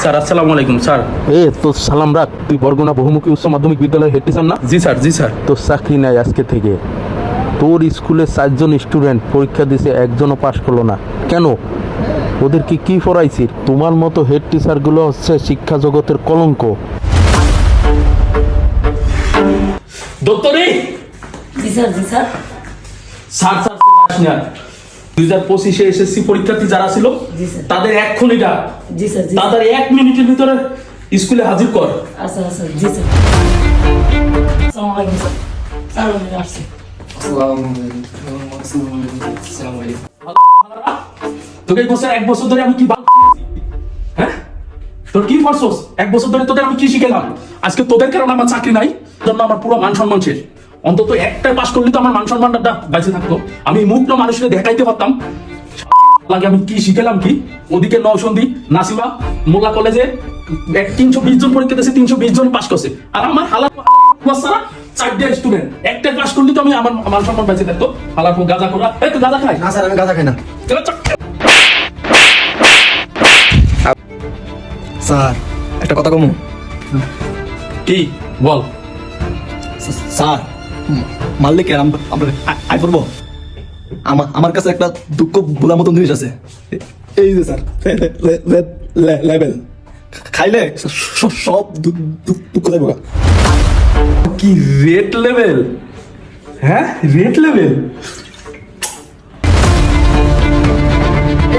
Sir আসসালামু আলাইকুম sir. তো সালাম রাখ, তুই বরগুনা বহুমুখী উচ্চ মাধ্যমিক বিদ্যালয়ের হেড টিচার না? জি স্যার, জি স্যার। তোর চাকরি নাই আজকে থেকে। তোর স্কুলে 4 জন স্টুডেন্ট পরীক্ষা দিয়েছে, একজনও পাশ করলো না। কেন? ওদেরকে কি পড়াইছি? তোমার মতো হেড টিচারগুলো হচ্ছে শিক্ষা জগতের কলঙ্ক। দত্তরি জি স্যার, জি স্যার। স্যার স্যার 2025 এসএসসি পরীক্ষার্থী যারা ছিল জি স্যার। তাদের এক্ষুনি ডাক, জি স্যার, জি তাদের 1 মিনিটের ভিতরে স্কুলে হাজির কর। আচ্ছা আচ্ছা, জি স্যার। আসসালামু আলাইকুম স্যার। স্যার আমি আসছি। তোকে এক বছর ধরে আমি কি হ্যাঁ তোর কি পারছস? 1 বছর ধরে তোদের আমি কি শিখালাম? আজকে তোদের কারণে আমার চাকরি নাই, জন্য আমার পুরো মান সম্মান শেষ। অন্তত একটা পাস করলে তো আমার মান সম্মানটা বেঁচে থাকতো, আমি মুখটা মানুষকে দেখাইতে পারতাম। লাগে আমি কি শিখালাম কি? ওদিকে নওসন্দি নাসিমা মোল্লা কলেজে 320 জন পরীক্ষা দিয়েছে, 320 জন পাস করছে, আর আমার হালাল সারা 4টা স্টুডেন্ট একটা পাস করলে তো আমি আমার মান সম্মান বেঁচে থাকতো। হালাল গাঁজা করা, এই তো গাঁজা খাই না স্যার, আমি গাঁজা খাই না স্যার। একটা কথা কমু কি বল? স্যার, মারলে কি আমরা আই করবো? আমার কাছে একটা দুঃখ বোলার মতন জিনিস আছে, এই যে স্যার লেভেল খাইলে সব দুঃখ দেবো। কি রেড লেভেল? হ্যাঁ রেড লেভেল।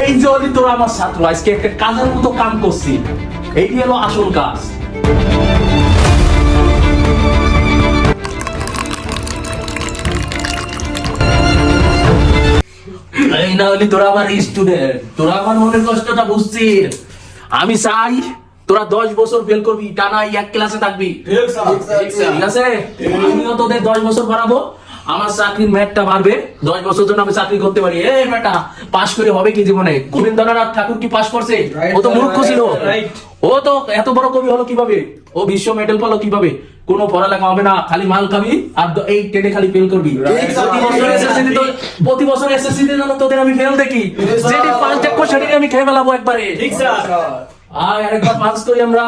এই যে অলি তোরা আমার ছাত্র আজকে একটা কাজের মতো কাম করছি, এইটি হলো আসল কাজ। এই না হলি তোরা আমার স্টুডেন্ট, তোরা আমার মনের কষ্টটা বুঝছিস। আমি চাই তোরা 10 বছর ফেল করবি, টানা এক ক্লাসে থাকবি, ঠিক আছে? আমিও তোদের 10 বছর বাড়াবো, আমার চাকরির ম্যাটটা বাড়বে। 10 বছর জন্য আমি চাকরি করতে পারি। এই বেটা পাশ করে হবে কি জীবনে? গোবিন্দ্রনাথ ঠাকুর কি পাশ করছে? ও তো মূর্খ ছিল। ও তো এত বড় কবি হলো কিভাবে? ও বিশ্ব মেডেল পেলো কিভাবে? কোনো পড়ালেখা হবে না, খালি মাল খাবি আর এই টেনে খালি ফেল করবি। প্রতি বছর এসএসসি তে জানো তোদের আমি ফেল দেখি, যেটি 5টা কোশ্চেন আমি খেয়ে ফেলাবো একবারে। ঠিক স্যার, আয় আরেকবার পাস করি আমরা।